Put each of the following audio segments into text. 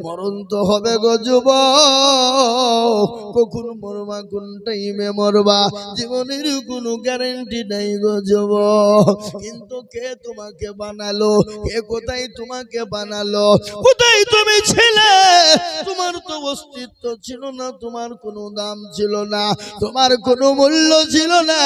মরণ তো হবে গো যুবক, কখন মরবা কোন টাইমে মরবা জীবনের কোনো গ্যারান্টি নাই গো যুবক। কিন্তু কে তোমাকে বানালো, কে কোথায় তোমাকে বানালো, কোথায় তুমি ছিলে? তোমার তো অস্তিত্ব ছিল না, তোমার কোনো দাম ছিল না, তোমার কোনো মূল্য ছিল না।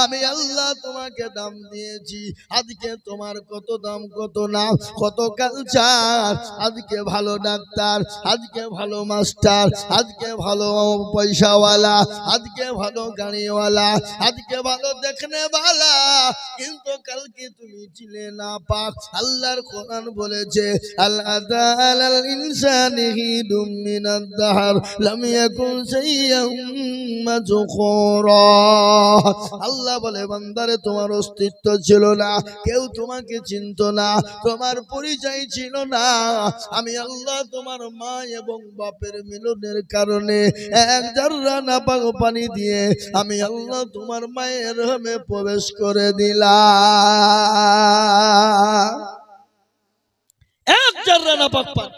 আমি আল্লাহ তোমাকে দাম দিয়েছি। আজকে তোমার কত দাম, কত নাম, কত কালচার। আজকে ভালো ডাক্তার, আজকে ভালো মাস্টার, আজকে ভালো পয়সাওয়ালা, আজকে ভালো গাড়িওয়ালা, আজকে ভালো দেখনেওয়ালা, কিন্তু কালকে তুমি ছিলে না পাক। আল্লাহর কোরআন বলেছে আল্লাহ তাআলা ইনসানি হিদুম মিনাদ দাহর লাম ইয়াকুন শাইয়্যাম মাযকুরা। আল্লাহ বলে বান্দারে তোমার অস্তিত্ব ছিল না, কেউ তোমাকে চিনত না, তোমার পরিচয় ছিল না। আমি আল্লাহ তোমার মা এবং বাপের মিলনের কারণে এক জাররা নাপাক পানি দিয়ে আমি আল্লাহ তোমার মায়ের রহমে প্রবেশ করে দিলাম। এক জাররা নাপাক পানি,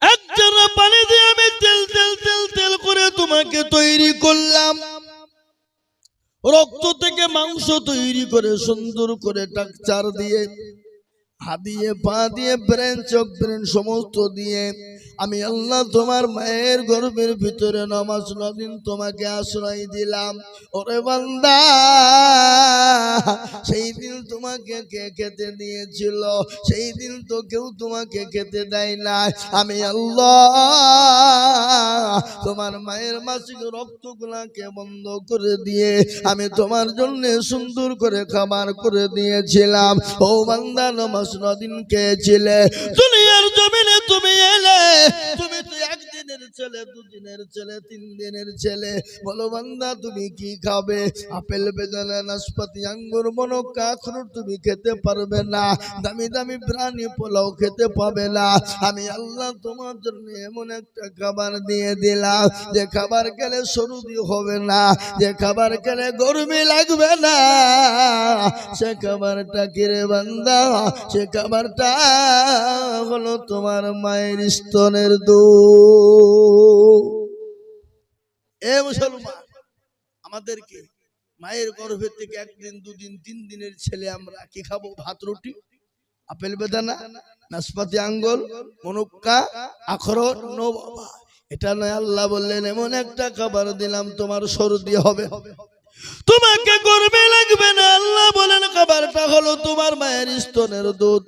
এক জাররা পানি দিয়ে আমি তেল তেল তেল তেল করে তোমাকে তৈরি করলাম। রক্ত থেকে মাংস তৈরি করে সুন্দর করে টাকচার দিয়ে, হাত দিয়ে, পা দিয়ে, ব্রেন, চোখ ব্রেন সমস্ত দিয়ে আমি আল্লাহ তোমার মায়ের গর্ভের ভিতরে নামাজ নদিন তোমাকে আশ্রয় দিলাম। ওরে বান্দা, সেই দিন তোমাকে কে খেতে দিয়েছিল? সেই দিন তো কেউ তোমাকে খেতে দেয় না। আমি আল্লাহ তোমার মায়ের মাসিক রক্তগুলাকে বন্ধ করে দিয়ে আমি তোমার জন্য সুন্দর করে খাবার করে দিয়েছিলাম। ও বান্দা, নামাজ নদিন খেয়েছিলে, দুনিয়ার জমিনে তুমি এলে, তুমি তো একদিনের ছেলে, দুদিনের ছেলে, 3 দিনের ছেলে। বলো বান্দা তুমি কি খাবে? আপেল, বেদানা, নাশপাতি, আঙ্গুর, মনক্কা, আখরোট তুমি খেতে পারবে না। দামি দামি প্রাণী পোলাও খেতে পাবে না। আমি আল্লাহ তোমার জন্য এমন একটা খাবার দিয়ে দিলাম যে খাবার খেলে সর্দি হবে না, যে খাবার খেলে গরমি লাগবে না। সে খাবারটা কি রে বান্দা? সে খাবারটা হলো তোমার মায়ের স্তনের দুধ। এ মুসলমান, আমাদেরকে মায়ের গর্ভে থেকে 1 দিন, 2 দিন, 3 দিনের ছেলে আমরা কি খাবো? ভাত, রুটি, আপেল, বেদানা, নাশপাতি, আঙ্গুর, মনক্কা, আখরোট। নো বাবা, এটা নয়। আল্লাহ বললেন এমন একটা খাবার দিলাম তোমার সর্দি হবে, তোমাকে গর্বে লাগবে না। আল্লাহ বলেন খাবারটা হলো তোমার মায়ের স্তনের দুধ।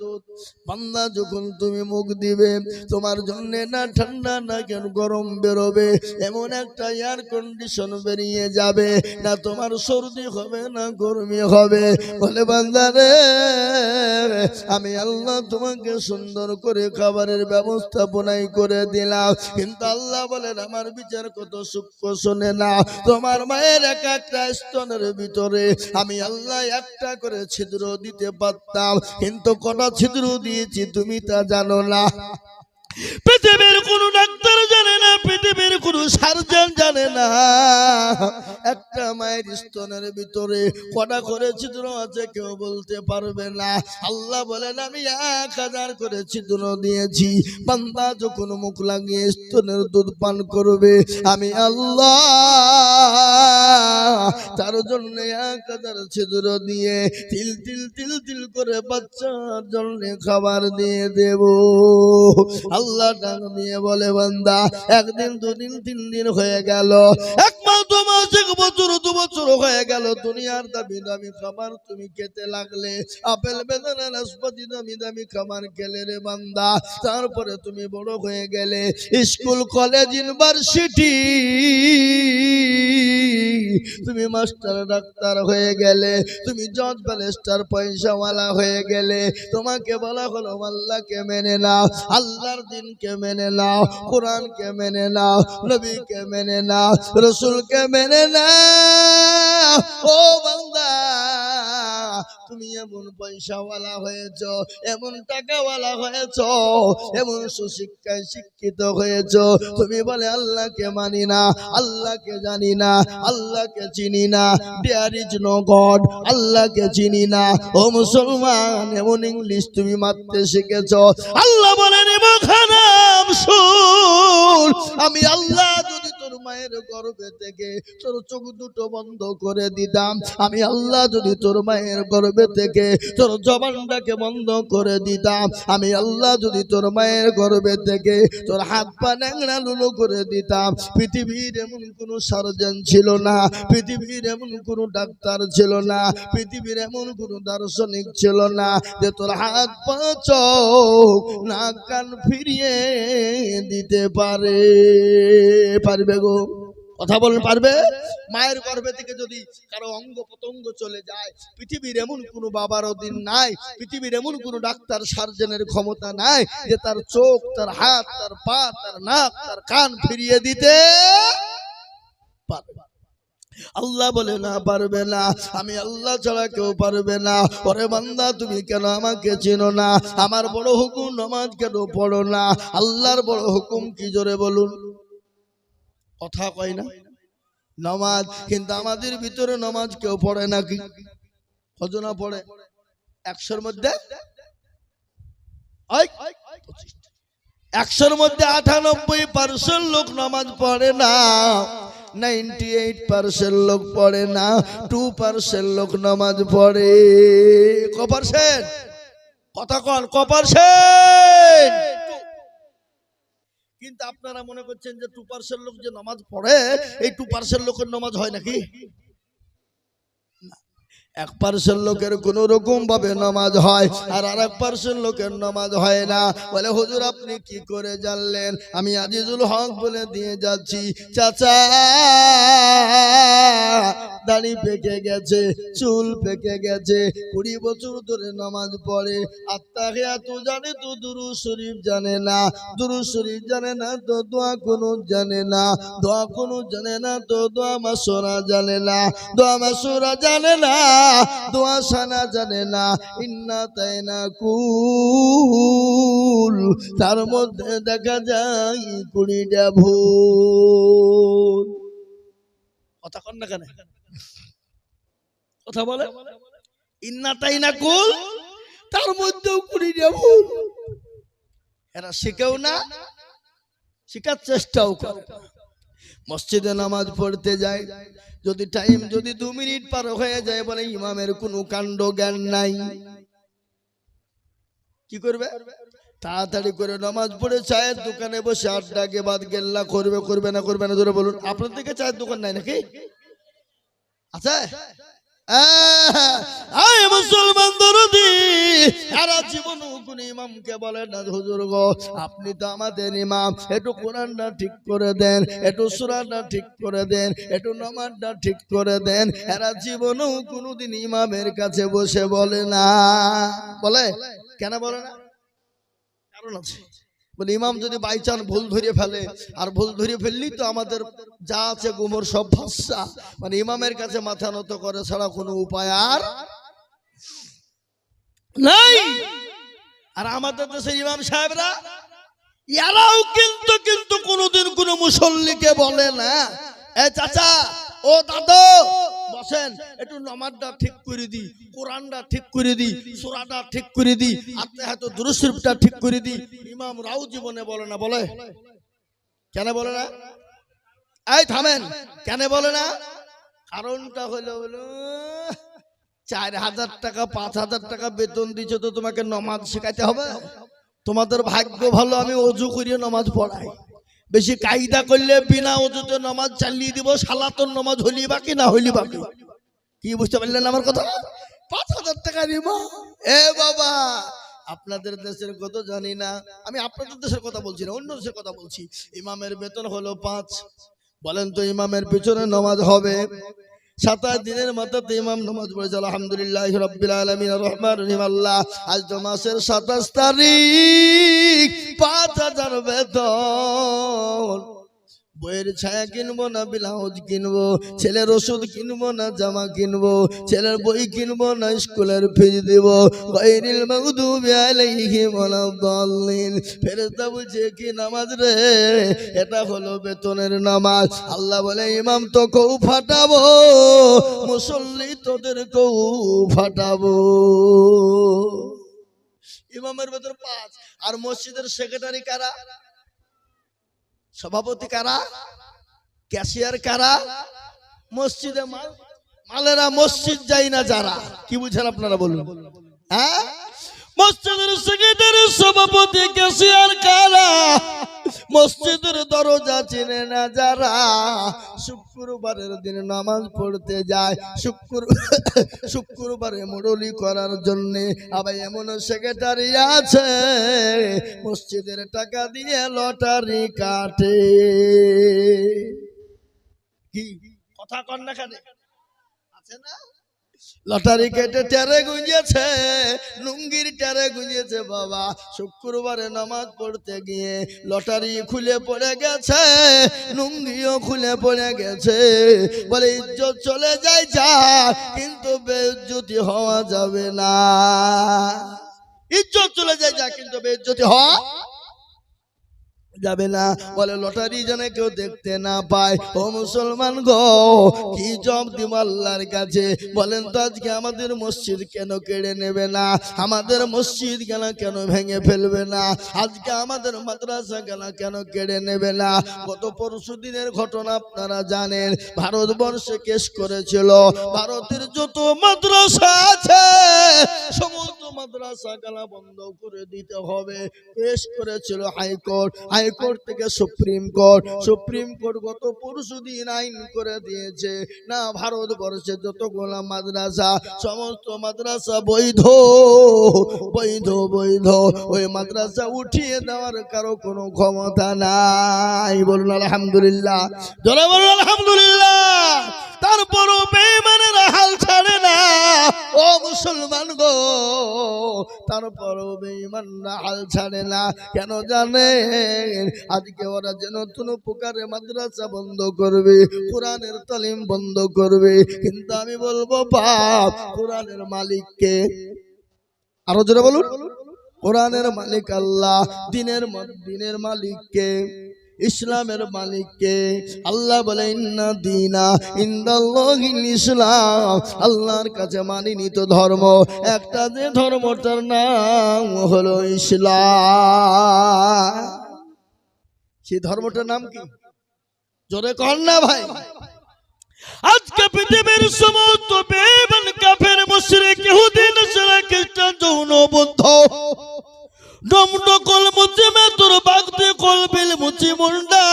বান্দা, যখন তুমি মুখ দিবে তোমার জন্য না ঠান্ডা না কেন গরম বেরোবে, এমন একটা এয়ার কন্ডিশন বেরিয়ে যাবে, না তোমার সর্দি হবে না গরমি হবে। বলে বান্দা রে, আমি আল্লাহ তোমাকে সুন্দর করে খাবারের ব্যবস্থাপনাই করে দিলাম। কিন্তু আল্লাহ বলেন আমার বিচার কত সূক্ষ্ম, শোনে না। তোমার মায়ের এক একটা স্তনের ভিতরে আমি আল্লাহ একটা করে ছিদ্র দিতে পারতাম, কিন্তু কটা ছিদ্র দিয়েছি তুমি তা জানো না। পৃথিবীর কোন ডাক্তার জানে না, পৃথিবীর কোন সার্জন জানে না একটা মায়ের স্তনের ভিতরে কটা করে ছিদ্র আছে কেউ বলতে পারবে না। আল্লাহ বলেন আমি 1000 করে ছিদ্র দিয়েছি। বান্দা যখন মুখ লাগিয়ে স্তনের দুধ পান করবে আমি আল্লাহ তার জন্য 1000 ছিদ্র দিয়ে তিল তিল তিল তিল করে বাচ্চার জন্য খাবার দিয়ে দেব। আল্লাহ ডাক দিয়ে বলে বান্দা, 1 দিন, 2 দিন, 3 দিন হয়ে গেল, 1 মাস, 2 মাস, 1 বছর, 2 বছর হয়ে গেল, দুনিয়ার দামি দামি খাবার তুমি খেতে লাগলে, আপেল, বেদানা, নাশপাতি দামি দামি খাবার খেলে রে বান্দা। তারপরে তুমি বড় হয়ে গেলে, স্কুল, কলেজ, ইউনিভার্সিটি, তুমি মাস্টার, ডাক্তার হয়ে গেলে, তুমি জজ, ব্যারিস্টার, পয়সাওয়ালা হয়ে গেলে, তোমাকে বলা হলো আল্লাহকে মেনে নাও, আল্লাহর দিনকে মেনে নাও, কোরআনকে মেনে নাও, নবীকে মেনে নাও, রসুলকে মেনে নাও। ও বান্দা, তুমি এমন পয়সাওয়ালা হয়েছ, এমন টাকাওয়ালা হয়েছ, এমন সুশিক্ষায় শিক্ষিত হয়েছ, তুমি বলে আল্লাহকে মানি না, আল্লাহকে জানি না, আল্লাহকে চিনি না, দেয়ার ইজ নো গড, আল্লাহকে চিনি না। ও মুসলমান, এমন ইংলিশ তুমি মারতে শিখেছ। আল্লাহ বলেন খারাপ শুন, আমি আল্লাহ যদি তোর মায়ের গর্ভে থেকে তোর চোখ দুটো বন্ধ করে দিতাম, আমি আল্লাহ যদি তোর মায়ের গর্ভে থেকে তোর জবানটাকে বন্ধ করে দিতাম, আমি আল্লাহ যদি তোর মায়ের গর্ভে থেকে তোর হাত পা ন্যাংরা লুলো করে দিতাম, পৃথিবীর এমন কোন সার্জন ছিল না, পৃথিবীর এমন কোন ডাক্তার ছিল না, পৃথিবীর এমন কোন দার্শনিক ছিল না যে তোর হাত পা চোখ নাক কান ফিরিয়ে দিতে পারবে গো? কথা বলেন, পারবে? মায়ের গর্ভে থেকে যদি কারো অঙ্গ প্রত্যঙ্গ চলে যায়, পৃথিবীর এমন কোন বাবারও দিন নাই, পৃথিবীর এমন কোন ডাক্তার সার্জনের ক্ষমতা নাই যে তার চোখ, তার হাত, তার পা, তার নাক, তার কান ফিরিয়ে দিতে পারবে। আল্লাহ বলে না, পারবে না, আমি আল্লাহ ছাড়া কেউ পারবে না। ওরে বান্দা, তুমি কেন আমাকে চেনো না? আমার বড় হুকুম নামাজ কেন পড়ো না? আল্লাহর বড় হুকুম কি, জোরে বলুন। কথা কয় না নামাজ, কিন্তু আমাদের ভিতরে নামাজ কেউ পড়ে নাকি? কজনা পড়ে? 100-র মধ্যে 98% লোক নামাজ পড়ে না, 98% লোক পড়ে না, 2% লোক নামাজ পড়ে। ক%? কথা কন, ক%? কিন্তু আপনারা মনে করছেন যে 2% লোক যে নামাজ পড়ে, এই 2% লোকের নামাজ হয় নাকি? 1% লোকের কোন রকম ভাবে নামাজ হয়, আর 1% লোকের নামাজ হয় না। বলে হুজুর আপনি কি করে জানলেন? আমি আজিজুল হক বলে দিয়ে যাচ্ছি। চাচা দাড়ি পেকে গেছে, চুল পেকে গেছে, 20 বছর ধরে নামাজ পড়ে, আত্তাহিয়াতু জানে তো দুরূদ শরীফ জানে না, দুরূদ শরীফ জানে না তো দোয়া কুনুত জানে না, দোয়া কুনুত জানে না তো দোয়া মাসুরা জানে না, দোয়া মাসুরা জানে না, দোয়া সানা জানে না, ইন্না তাইনা কুল, তার মধ্যে দেখা যায় 20টা ভুল। কথা কন না কেন? কথা বলে ইন্না তাইনা কুল, তার মধ্যেও 20টা ভুল। এরা শিখেও না, শিখার চেষ্টাও করে। মসজিদে নামাজ পড়তে যায়, যদি টাইম যদি 2 মিনিট পার হয়ে যায়, বলে ইমামের কোনো কাণ্ড জ্ঞান নাই। কি করবে? তাড়াতাড়ি করে নামাজ পড়ে চায়ের দোকানে বসে আড্ডা কে বাদ গেল্লা করবে। করবে না করবে না জোরে বলুন। আপনার দিকে চায়ের দোকান নাই নাকি? আছে? মুসলমান দরদি, সারা জীবন কোন ইমামকে বলে না হুজুর গো আপনি তো আমাদের ইমাম, একটু কোরআনটা ঠিক করে দেন, একটু সূরাটা ঠিক করে দেন, একটু নামাজটা ঠিক করে দেন। এরা জীবনও কোনোদিন ইমামের কাছে বসে বলে না। বলে কেন বলে না? কারণ আছে। বলে ইমাম যদি বাই চান্স ভুল ধরে ফেলে, আর ভুল ধরে ফেললেই তো আমাদের যা আছে গোমর সব ভাষা, মানে ইমামের কাছে মাথা নত করে ছাড়া কোনো উপায় আর নাই। আর আমাদের দেশের ইমাম সাহেবরা এরাও কিন্তু কোনোদিন কোনো মুসল্লিকে বলে না এ চাচা ও দাদু বসেন, একটু নামাজটা ঠিক করে দি, কোরআনটা ঠিক করে দি, সূরাটা ঠিক করে দি, আত্মাহিয়াতুদ দুরূদ শরীফটা ঠিক করে দি। ইমাম রাও জীবনে বলে না। বলে কেন বলে না? এই থামেন, কেন বলে না? কারণটা হলো 4000 টাকা 5000 টাকা বেতন দিচ্ছে, তো তোমাকে নামাজ শেখাইতে হবে? তোমাদের ভাগ্য ভালো আমি ওযু করিয়ে নামাজ পড়াই। বেশি কায়দা করলে বিনা ওযুতে নামাজ চালিয়ে দিব, সালাতুন নামাজ হলি বাকি না হলি বাকি। কি বুঝতে পারলেন আমার কথা? 5000 টাকা নিব। এ বাবা, আপনাদের দেশের কথা জানি না, আমি আপনাদের দেশের কথা বলছি না, অন্য দেশের কথা বলছি। ইমামের বেতন হলো 5। বলেন তো ইমামের পিছনে নামাজ হবে 27 দিনের মাথাতে ইমাম নামাজ পড়েছে আলহামদুলিল্লাহ রাব্বিল আলামিন আর রহমান রহিম আল্লাহ। আজ তো মাসের 27 তারিখ, 5000 বেতন। বইয়ের ছায়া কিনবো না ব্লাউজ কিনবো, ছেলের ওষুধ কিনবো না জামা কিনবো, ছেলের বই কিনবো না স্কুলের ফিজ দিব। গায়রিল মাগদুবি আলাইহিম ওয়ালাদ-দাল্লিন। ফেরেশতা বলছে কি নামাজ রে? এটা হলো বেতনের নামাজ। আল্লাহ বলে ইমাম তোকেও ফাটাবো, মুসল্লি তোদেরকেও ফাটাবো। ইমামের বেতন 5, আর মসজিদের সেক্রেটারি কারা? সভাপতি কারা? ক্যাশিয়ার কারা? মসজিদে মালেরা মসজিদ যাই না যারা। কি বুঝেন আপনারা বলুন? হ্যাঁ, মসজিদের সেক্রেটারি সভাপতি ক্যাশিয়ার কারা? মসজিদের দরজা চিনে না যারা, শুক্রবারের দিন নামাজ পড়তে যায়, শুক্রবারে মুরলি করার জন্য। আবার এমন সেক্রেটারি আছে মসজিদের টাকা দিয়ে লটারি কাটে। কি কথা কন না কেন? আছে না? লটারি কেটে টেরে গুঁজেছে, লুঙ্গির টেরে গুঁজেছে বাবা। শুক্রবারে নামাজ পড়তে গিয়ে লটারি খুলে পড়ে গেছে, লুঙ্গিও খুলে পড়ে গেছে। বলে ইজ্জত চলে যায় যা, কিন্তু বেইজ্জতি হওয়া যাবে না। ইজ্জত চলে যায় যা, কিন্তু বেইজ্জতি হওয়া যাবে না। বলে লটারি যেন কেউ দেখতে না পায়। ও মুসলমান গো, কি জবাব দিব আল্লাহর কাছে? বলেন তো আজকে আমাদের মসজিদ কেন কেড়ে নেবে না? আমাদের মসজিদ কেন ভেঙে ফেলবে না? আজকে আমাদের মাদ্রাসা কেন কেড়ে নেবে না? গত পরশু দিনের ঘটনা আপনারা জানেন। ভারতবর্ষে কেস করেছিল, ভারতের যত মাদ্রাসা আছে সমস্ত মাদ্রাসা বন্ধ করে দিতে হবে। কেস করেছিল হাইকোর্ট, হাইকোর্ট থেকে সুপ্রিম কোর্ট, সুপ্রিম কোর্ট গত পরশু দিন আইন করে দিয়েছে না, ভারতবর্ষে যতগুলো মাদ্রাসা সমস্ত মাদ্রাসা বৈধ বৈধ বৈধ। ওই মাদ্রাসা উঠিয়ে দেওয়ার কারো কোনো ক্ষমতা নাই। বলুন আলহামদুলিল্লাহ, জোরে বলুন আলহামদুলিল্লাহ। তারপরও বেঈমানেরা হাল ছাড়ে না। ও মুসলমান গো, তারপরও বেঈমানরা হাল ছাড়ে না। কেন জানেন? আজকে ওরা যে নতুন প্রকারে মাদ্রাসা বন্ধ করবে, কোরআনের তালিম বন্ধ করবে, কিন্তু আমি বলবো বাপ, কোরআনের মালিককে আরো জোরে বলুন। কোরআনের মালিক আল্লাহ, দিনের মালিককে, ইসলামের মালিককে। আল্লাহ বলে ইন্না দীনা ইনদাল্লাহিল ইসলাম। আল্লাহর কাছে মানিনীত ধর্ম একটা, যে ধর্মটার নাম হলো ইসলাম। সেই ধর্মটার নাম কি? জোরে কর না ভাই। আজকে পৃথিবীর সমস্ত বেঈমান কাফের মুশরিক ইহুদি নাসারা খ্রিস্টান যৌনবদ্ধ ডমডকল মুচিমে তোর বাগতে কলবিল মুচি মুন্ডা,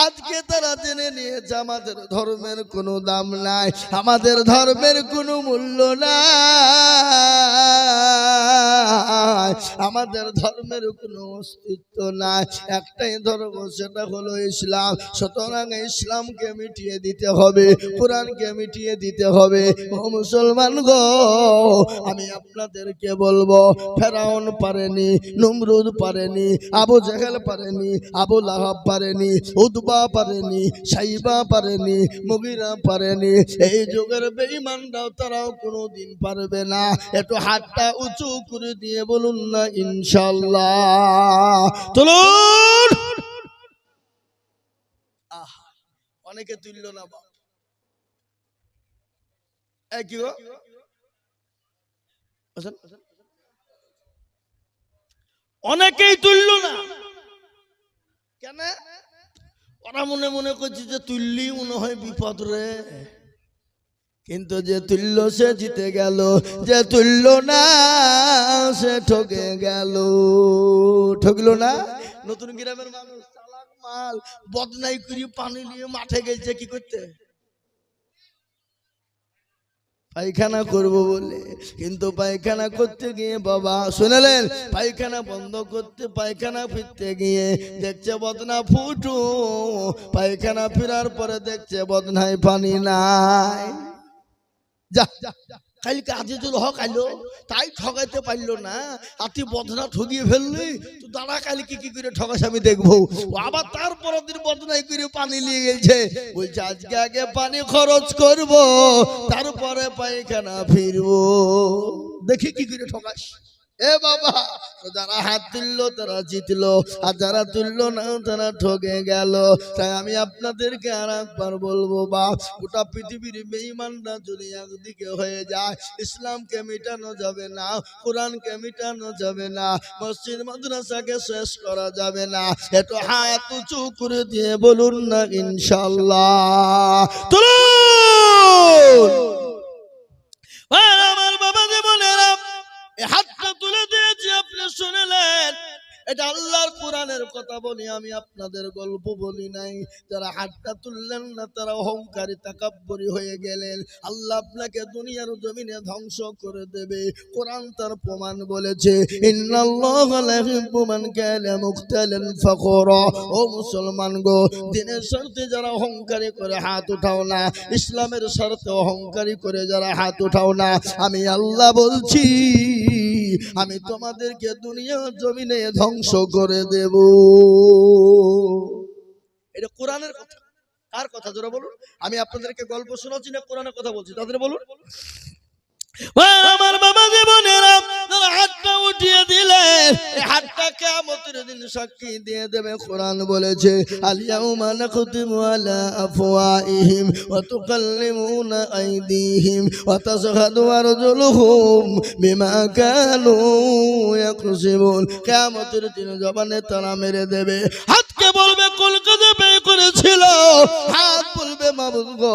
আজকে তারা জেনে নিয়েছে আমাদের ধর্মের কোনো দাম নাই, আমাদের ধর্মের কোনো মূল্য নাই, আমাদের ধর্মের কোনো অস্তিত্ব নাই। একটাই ধর্ম, সেটা হলো ইসলাম। সুতরাং ইসলামকে মিটিয়ে দিতে হবে, কোরআনকে মিটিয়ে দিতে হবে। ও মুসলমান গো, আমি আপনাদেরকে বলবো, ফেরাউন পারেনি, নমরুদ পারেনি, আবু জেহেল পারেনি, আবু লাহাব পারেনি, উতবা পারেনি, সাইবা পারেনি, মুগিরা পারেনি। এই যুগের বেঈমানরাও তারাও কোনোদিন পারবে না। একটু হাতটা উঁচু করে দিয়ে বলুন না ইনশাআল্লাহ। চলুন। অনেকে তুলল না বাপ। কি গো, অনেকেই তুলল না কেন? ওরা মনে মনে করছে যে তুললি মনে হয় বিপদ রে, কিন্তু যে তুলল সে জিতে গেল, যে তুলল না সে ঠকে গেল। ঠকলো না? নতুন গ্রামের মানুষ চালাক মাল বদনাই করে পানি নিয়ে মাঠে গেছে কি করতে? পায়খানা করব বলে, কিন্তু পায়খানা করতে গিয়ে বাবা শুনলেন, পায়খানা বন্ধ করতে পায়খানা ফিরতে গিয়ে দেখছে বদনা ফুটু, পায়খানা ফেরার পরে দেখছে বদনায় পানি নাই। যা কালকে আজিজুল হক আইলো, তাই ঠকাইতে পারলো না, আতি বদনা ঠকিয়ে ফেললি, তো দাঁড়া কালকে কি করে ঠকাস আমি দেখবো। আবার তারপর দিন বদনাই করে পানি নিয়ে গেছে, বলছে আজকে আগে পানি খরচ করব, তারপরে পায়খানা ফিরবো, দেখি কি করে ঠকাস। এ বাবা, যারা হাত তুললো তারা জিতলো, আর যারা তুললো না তারা ঠকে গেল। তাই আমি আপনাদেরকে আর একবার বলবো, বা গোটা পৃথিবীর বেঈমানরা যদি একদিকে হয়ে যায়, ইসলামকে মিটানো যাবে না, কোরআনকে মিটানো যাবে না, মসজিদ মাদ্রাসাকে শেষ করা যাবে না। একটু হাত উঁচু করে দিয়ে বলুন না ইনশাআল্লাহ। তুলুন আমার বাবা জীবনেরা, হাতটা তুলে দিয়েছি, আপনি শুনলেন। এটা আল্লাহর কোরআনের কথা বলি, আমি আপনাদের গল্প বলি নাই। যারা হাতটা তুললেন না তারা অহংকারী তাকাব্বুরি হয়ে গেলেন। আল্লাহ আপনাকে দুনিয়ার জমিনে ধ্বংস করে দেবে। কোরআন তার প্রমাণ বলেছে, ইন্নাল্লাহা লা ইউহিব্বু মান কানা মুখতালান ফাখুরা। ও মুসলমান গো, দিনের স্বার্থে যারা অহংকারী করে হাত উঠাও না, ইসলামের স্বার্থে অহংকারী করে যারা হাত উঠাও না, আমি আল্লাহ বলছি আমি তোমাদেরকে দুনিয়ার জমিনে ধ্বংস করে দেব। এটা কোরআনের কথা। কার কথা জোরে বলুন। আমি আপনাদেরকে গল্প শোনাচ্ছি না কোরআনের কথা বলছি, তাদের বলুন। আমার বাবা জীবনেরা, হাতটা উঠিয়ে দিলে হাতটা কিয়ামতের দিন সাক্ষী দিয়ে দেবে। কোরআন বলেছে, আল-ইয়াউমা নাখতিমু আলা আফওয়াহিহিম ওয়া তুকাল্লিমুনা আইদিহিম ওয়া তাশহাদু আরজুলুহুম বিমা কানু ইয়াকসিবুন। কিয়ামতের দিন জবানে তারা মেরে দেবে। হাতকে বলবে কলকাতা পে করেছিল, হাত বলবে মাবুদ গো,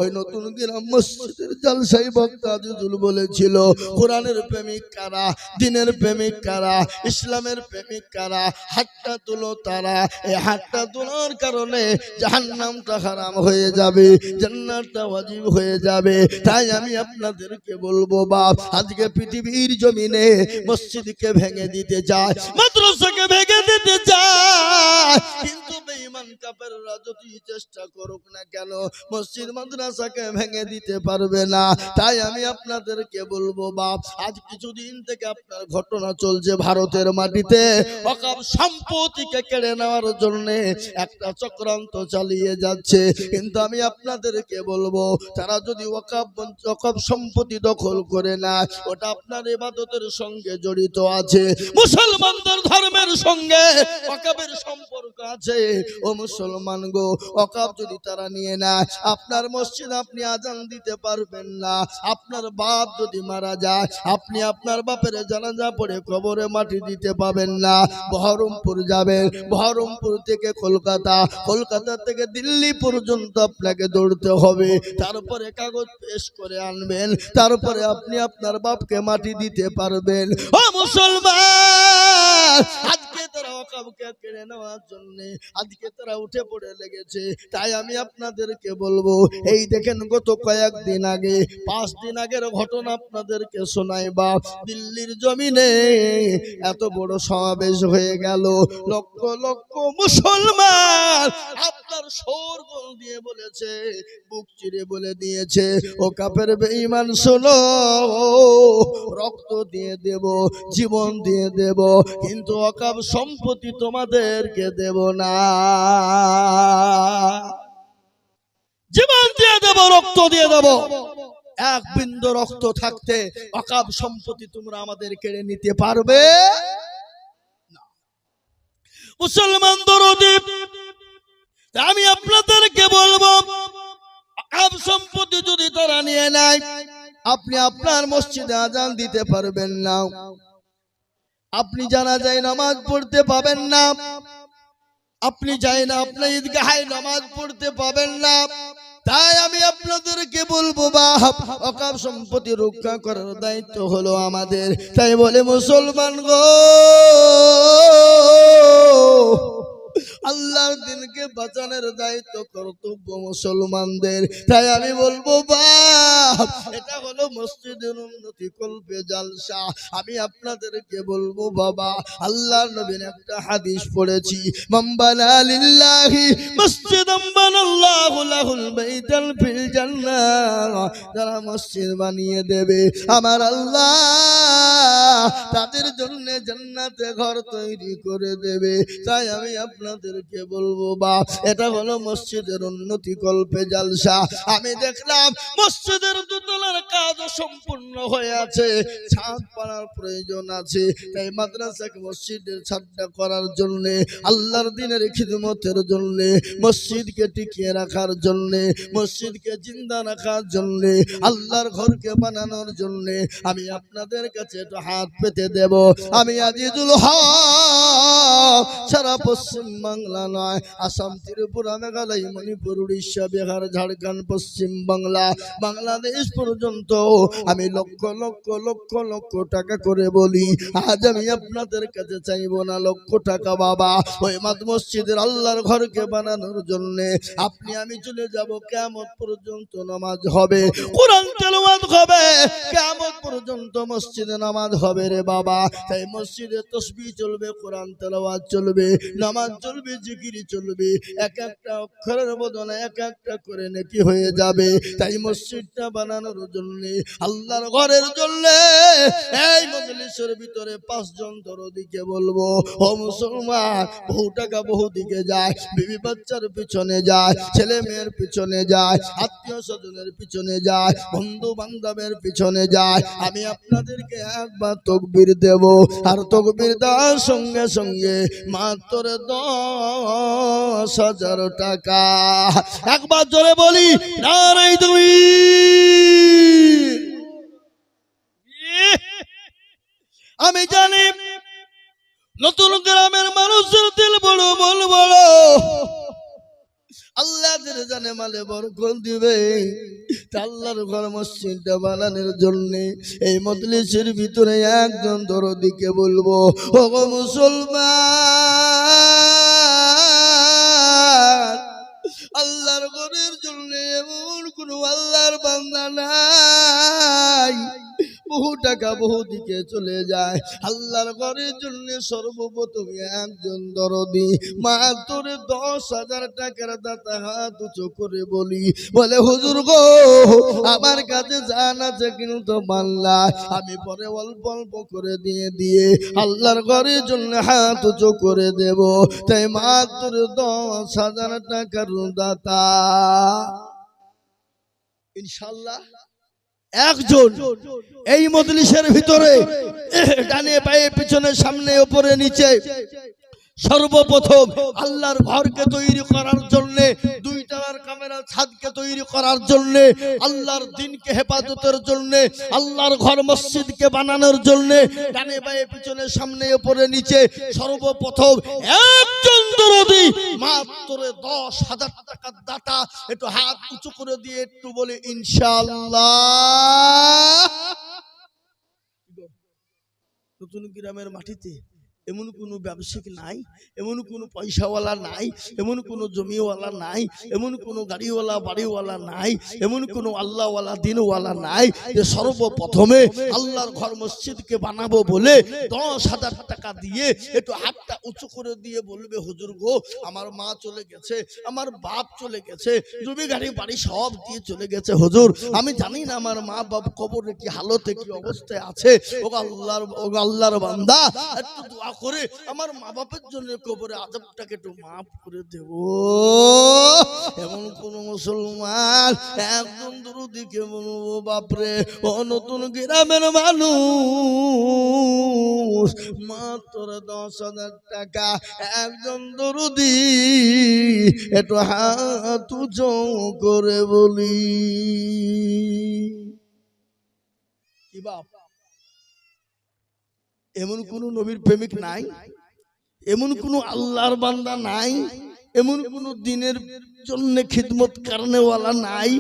ওই নতুন গ্রাম মসজিদের জলসাই বক্তা আজিজুল বলেছিল, কোরআনের প্রেমিক কারা, দ্বীনের প্রেমিক কারা, ইসলামের প্রেমিক কারা, হাতটা তুলো তারা। এই হাতটা তোলার কারণে জাহান্নামটা হারাম হয়ে যাবে, জান্নাতটা ওয়াজিব হয়ে যাবে। তাই আমি আপনাদেরকে বলবো, বাপ, আজকে পৃথিবীর জমিনে মসজিদকে ভেঙে দিতে চায়, মাদ্রাসাকে ভেঙে দিতে চায়, কিন্তু বেঈমান কাফেররা যতই চেষ্টা করুক না কেন মসজিদ মাদ্রাসাকে ভেঙে দিতে পারবে না। তাই আমি আপনাদেরকে বলবো, বাপ, আজ কিছুদিন থেকে আপনার ঘটনা চলছে, ভারতের মাটিতে ওয়াকফ সম্পত্তিকে কেড়ে নেওয়ার জন্য একটা চক্রান্ত চালিয়ে যাচ্ছে। কিন্তু আমি আপনাদেরকে বলবো, তারা যদি ওয়াকফ সম্পত্তি দখল করে না, ওটা আপনার ইবাদতের সঙ্গে জড়িত আছে, মুসলমানদের ধর্মের সঙ্গে ওয়াকফের সম্পর্ক আছে। ও মুসলমান গো, ওয়াকফ যদি তারা নিয়ে নেয়, আপনার মসজিদ আপনি আজান দিতে পারবেন না। আপনার বাপ যদি মারা যায়, আপনি আপনার বাপের জানাজা পড়ে কবরে মাটি দিতে পাবেন না। বহরমপুর যাবেন, বহরমপুর থেকে কলকাতা, কলকাতা থেকে দিল্লি পর্যন্ত আপনাকে দৌড়তে হবে, তারপরে কাগজ পেশ করে আনবেন, তারপরে আপনি আপনার বাপকে মাটি দিতে পারবেন। ও মুসলমান, আজকে তারা ওয়াকফকে কেড়ে নেওয়ার জন্য আজকে তারা উঠে পড়ে লেগেছে। তাই আমি আপনাদেরকে বলবো, এই দেখেন গত কয়েকদিন আগে, 5 দিন আগের ঘটনা আপনাদেরকে শোনাই। বাপ, দিল্লির জমিনে এত বড় সমাবেশ হয়ে গেল, লক্ষ লক্ষ মুসলমান আপনার শোরগোল দিয়ে বলেছে, বুক চিরে বলে দিয়েছে, ও কাফের বেঈমান শোনো, রক্ত দিয়ে দেব, জীবন দিয়ে দেব, কিন্তু ওয়াকফ সম্পত্তি তোমাদেরকে দেব না। জীবন দিয়ে দেব, রক্ত দিয়ে দেব, এক বিন্দু রক্ত থাকতে ওয়াকফ সম্পত্তি তোমরা আমাদের কেড়ে নিতে পারবে না। মুসলমান দরদি, আমি আপনাদেরকে বলবো, ওয়াকফ সম্পত্তি যদি তারা নিয়ে নেয়, আপনি আপনার মসজিদে আজান দিতে পারবেন না, আপনি জানাজায় নামাজ পড়তে পাবেন না, আপনি যাই না আপনার ঈদগাহে নামাজ পড়তে পাবেন না। তাই আমি আপনাদেরকে বলবো, বাপ, ওয়াকফ সম্পত্তি রক্ষা করার দায়িত্ব হলো আমাদের। তাই বলে মুসলমান গো, আল্লাহর দিনকে বাঁচানোর দায়িত্ব কর্তব্য মুসলমানদের। তাই আমি বলবো বাপ, এটা হলো মসজিদের উন্নতি কল্পে জালসা। আমি আপনাদেরকে বলবো বাবা, আল্লাহর নবীর একটা হাদিস পড়েছি, মান বানা লিল্লাহি মসজিদান বানাল্লাহু লাহুল বাইতাল ফিল জান্নাহ। যারা মসজিদ বানিয়ে দেবে আমার আল্লাহ তাদের জন্য জান্নাতে ঘর তৈরি করে দেবে। তাই আমি আপনাদেরকে বলবো বাপ, এটা হলো মসজিদের উন্নতি কল্পে জালসা। আমি দেখলাম মসজিদের দোতলার কাজ সম্পূর্ণ হয়ে আছে, ছাদ পাড়ার প্রয়োজন আছে। তাই মাদ্রাসাকে মসজিদের ছাদটা করার জন্য, আল্লাহর দ্বীনের খিদমতের জন্য, মসজিদকে টিকিয়ে রাখার জন্য, মসজিদকে জিন্দা রাখার জন্য, আল্লাহর ঘরকে বানানোর জন্য আমি আপনাদের কাছে একটু হাত পেতে দেব। আমি আজিজুল হক সারা পশ্চিম বাংলা নয়, আসাম, ত্রিপুরা, মেঘালয়, মণিপুর, উড়িষ্যা, বিহার, ঝাড়খণ্ড, পশ্চিম বাংলা, বাংলাদেশ পর্যন্ত আমি লক্ষ লক্ষ লক্ষ লক্ষ টাকা করে বলি, আজ আমি আপনাদের কাছে চাইবো না লক্ষ টাকা বাবা। ওই মাদ মসজিদের আল্লাহর ঘরকে বানানোর জন্য আপনি আমি চলে যাব, কিয়ামত পর্যন্ত নামাজ হবে, কোরআন তেলাওয়াত হবে, কিয়ামত পর্যন্ত মসজিদে নামাজ হবে রে বাবা। তাই মসজিদে তাসবিহ চলবে, কোরআন তেলাওয়াত চলবে, নামাজ চলবে, জিকির চলবে, এক একটা অক্ষরের বদলে এক একটা করে নেকি হয়ে যাবে। তাই মসজিদটা বানানোর জন্য, আল্লাহর ঘরের জন্য এই মজলিসের ভিতরে 5 জন দরদিকে বলবো, ও মুসলমান, বহু টাকা বহু দিকে যায়, বিবি বাচ্চার পিছনে যায়, ছেলে মেয়ের পিছনে যায়, আত্মীয় স্বজনের পিছনে যায়, বন্ধু বান্ধবের পিছনে যায়। আমি আপনাদেরকে একবার তাকবীর দেব, আর তাকবীর দেওয়ার সঙ্গে সঙ্গে মাত্র 10,000 টাকা। একবার জোরে বলি নারায়ে তাকবীর। আমি জানি নতুন গ্রামের মানুষের দিল বড়, মন বড়, আল্লাহ জানে মালে বরকত দিবে। আল্লাহর ঘর মসজিদটা বানানোর জন্য এই মজলিসের ভিতরে একজন দরদিকে বলবো, ও মুসলমান, আল্লাহর ঘরের জন্য এমন কোন আল্লাহর বান্দা নাই, বহু টাকা বহু দিকে চলে যায়, আল্লাহর ঘরের জন্য সর্বপ্রথম একজন দরদি মাত্র 10,000 টাকার দাতা হাত উঁচু করে বলি, বলে হুজুর গো, আমার কাছে জান আছে কিন্তু মাল্লা, আমি পরে অল্প অল্প করে দিয়ে আল্লাহর ঘরের জন্য হাত উঁচু করে দেব। তাই মাত্র 10,000 টাকার দাতা ইনশাআল্লাহ একজন এই মজলিসের ভিতরে ডানে বাঁয়ে পিছনে সামনে উপরে নিচে সর্বপ্রথম আল্লাহর ঘরকে তৈরি করার জন্য, 2 টাকার ক্যামেরা ছাদকে তৈরি করার জন্য, আল্লাহর দ্বীনকে হেফাজতের জন্য, আল্লাহর ঘর মসজিদকে বানানোর জন্য ডানে বাঁয়ে পিছনে সামনে উপরে নিচে সর্বপ্রথম একজন দরদি মাত্র 10,000 টাকার দাতা, একটু হাত উঁচু করে দিয়ে একটু বলে ইনশাআল্লাহ। নতুন গ্রামের মাটিতে এমন কোনো ব্যবসায়িক নাই, এমন কোনো পয়সাওয়ালা নাই, এমন কোনো জমিওয়ালা নাই, এমন কোনো গাড়িওয়ালা বাড়িওয়ালা নাই, এমন কোনো আল্লাহওয়ালা দিনওয়ালা নাই যে সর্বপ্রথমে আল্লাহর ঘর মসজিদকে বানাবো বলে 10,000 টাকা দিয়ে একটু হাতটা উঁচু করে দিয়ে বলবে, হুজুর গো, আমার মা চলে গেছে, আমার বাপ চলে গেছে, জমি গাড়ি বাড়ি সব দিয়ে চলে গেছে, হুজুর আমি জানি না আমার মা বাপ কবরে কি হালতে কি অবস্থায় আছে, ও আল্লাহর বান্দা একটু দোয়া করে আমার মা বাপের জন্য কবরে আযাবটাকে একটু মাফ করে দেব। এমন কোন মুসলমান একজন দরদিকে বলবো, বাপরে ও নতুন গ্রামের মানুষ, মাত্র 10,000 টাকা একজন দরদি একটু হাত উঁচু করে বলি। কি বাপ, এমন কোন নবীর প্রেমিক নাই, এমন কোন আল্লাহর বান্দা নাই, এমন কোন দিনের জন্য খিদমত করনেওয়ালা নাই,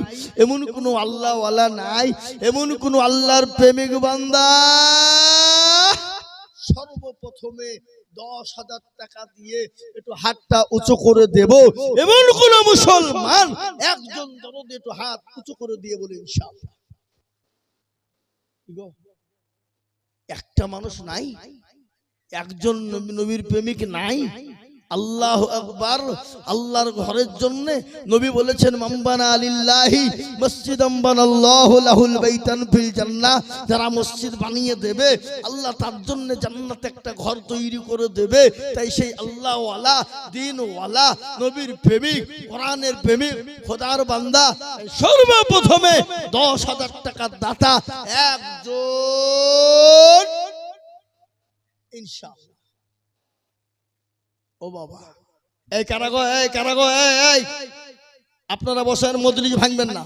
এমন কোন আল্লাহওয়ালা নাই, এমন কোন আল্লাহর প্রেমিক বান্দা সর্বপ্রথমে 10,000 টাকা দিয়ে একটু হাতটা উঁচু করে দেব, এমন কোন মুসলমান একজন দরদি একটু হাত উঁচু করে দিয়ে বলে ইনশাআল্লাহ। একটা মানুষ নাই, একজন নবীর প্রেমিক নাই? আল্লাহু আকবার। আল্লাহর ঘরের জন্য নবী বলেছেন, মামবানা আলিল্লাহি মসজিদাম বানাল্লাহু লাহুল বাইতান ফিল জান্নাহ, যারা মসজিদ বানিয়ে দেবে আল্লাহ তার জন্য জান্নাতে একটা ঘর তৈরি করে দেবে। তাই সেই আল্লাহ ওয়ালা, দিন ওয়ালা, নবীর প্রেমিক, কোরআনের প্রেমিক, খোদার বান্দা সর্বপ্রথমে 10,000 টাকার দাতা একজন ইনশাআল্লাহ। ও বাবা, এই কারাগো, এই কারাগো, এই আপনারা বসেন, মজলিস ভাঙবেন না।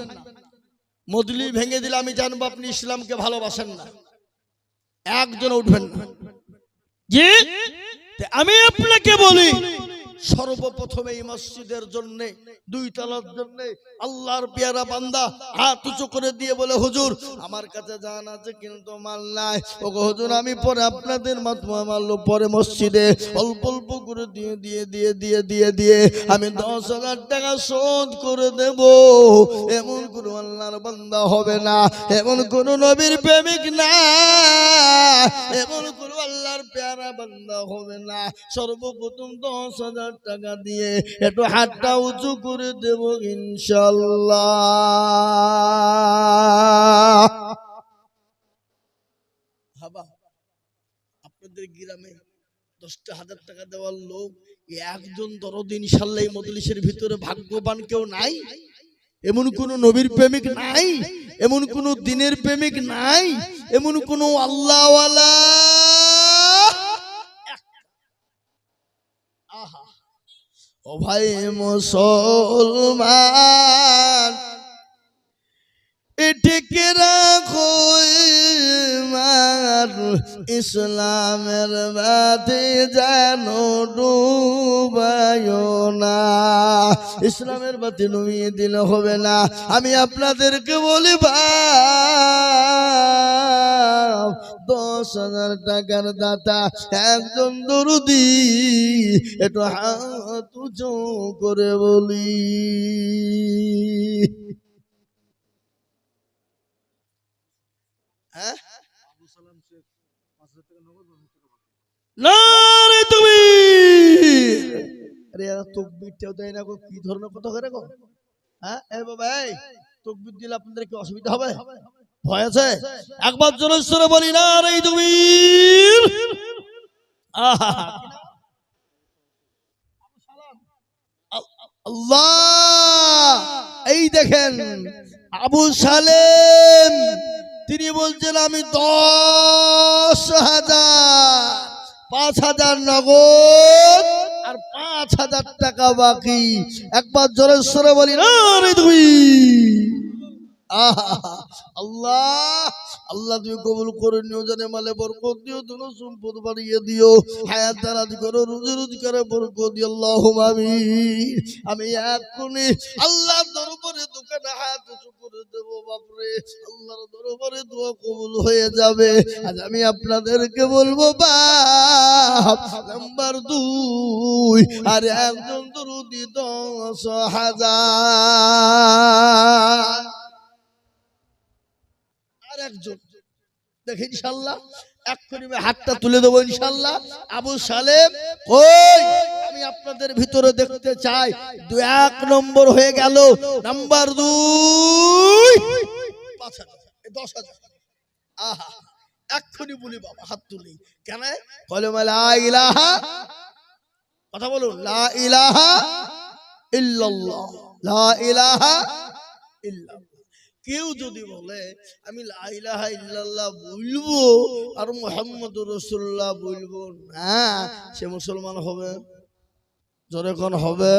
মজলিস ভেঙে দিলে আমি জানবো আপনি ইসলামকে ভালোবাসেন না। একজন উঠবেন না। জি, আমি আপনাকে বলি, সর্বপ্রথমে এই মসজিদের জন্য, 2 তলার জন্য আল্লাহর পেয়ারা বান্দা হাত উঁচু করে দিয়ে বলে, হুজুর আমার কাছে জান আছে কিন্তু মাল নাই। ওগো হুজুর, আমি পরে আপনাদের মাল পরে মসজিদে অল্প অল্প করে দিয়ে দিয়ে দিয়ে দিয়ে দিয়ে দিয়ে আমি 10,000 টাকা শোধ করে দেব। এমন কোন আল্লাহর বান্দা হবে না, এমন কোন নবীর প্রেমিক না, এমন কোন আল্লাহর পেয়ারা বান্দা হবে না। সর্বপ্রথম 10,000 টাকা দিয়ে একটু হাতটা উঁচু করে দেব ইনশাআল্লাহ। আপনাদের গ্রামে 10,000 টাকা দেওয়ার লোক একজন দরদি ইনশাআল্লাহ এই মজলিসের ভিতরে ভাগ্যবান কেউ নাই? এমন কোন নবীর প্রেমিক নাই, এমন কোন দিনের প্রেমিক নাই, এমন কোন আল্লাহওয়ালা। আহা, ও ভাই মুসলমান, এটিকে রাখো ইমান, ইসলামের বাতি যেন ডুবায়ো না। ইসলামের বাতি নুমিয়ে দিলে হবে না। আমি আপনাদেরকে বলি, 10,000 টাকার দাতা একজন দরদি একটু হাত উঁচু করে বলি। হ্যাঁ, তাকবীরটাও দেয় না গো, কি ধরনের কথা করে গো? হ্যাঁ, এই বাবা, এই তাকবীর দিলে আপনাদের কি অসুবিধা হবে? ভয় আছে? একবার জোরে সরে বলি না রে তাকবীর। আল্লাহ, এই দেখেন আবু সালেম, তিনি বলছেন আমি 10,000, 5,000 নগদ আর 5,000 টাকা বাকি। একবার জোরে সরে বলি না রে তুই। আল্লাহ, আল্লাহ তুমি কবুল করে নিও, জানে মালে বরকত দিও, ধন সম্পদ বাড়িয়ে দিও, হায়াত দারাজ করো, রুজি রোজগারে বরকত দিও, আল্লাহুম্মা আমিন। আমি এখনই আল্লাহর দরবারে দোকানে হাত উঁচু করে দেব বাপরে, আল্লাহর দরবারে দোয়া কবুল হয়ে যাবে। আজ আমি আপনাদেরকে বলবো, বাপ নাম্বার 2 আর একজন দরুদি 10,000 আর একজন দেখে ইনশাআল্লাহ এক্ষুনি হাতটা তুলে দেবো ইনশাআল্লাহ। আবু সালেম কই, আমি আপনাদের ভিতরে দেখতে চাই। 1 নম্বর হয়ে গেল, নাম্বার 2 5,000, 10,000। আহা, এক্ষুনি বলি বাবা, হাত তুলি কেন? কলেমা লা ইলাহা, কথা বলুন, লা ইলাহা ইল্লাল্লাহ, লা ইলাহা ইল্লাল্লাহ। কেউ যদি বলে আমি লা ইলাহা ইল্লাল্লাহ বলবো আর মুহাম্মদুর রাসূলুল্লাহ বলবো না, সে মুসলমান হবে? জোরে কোন হবে?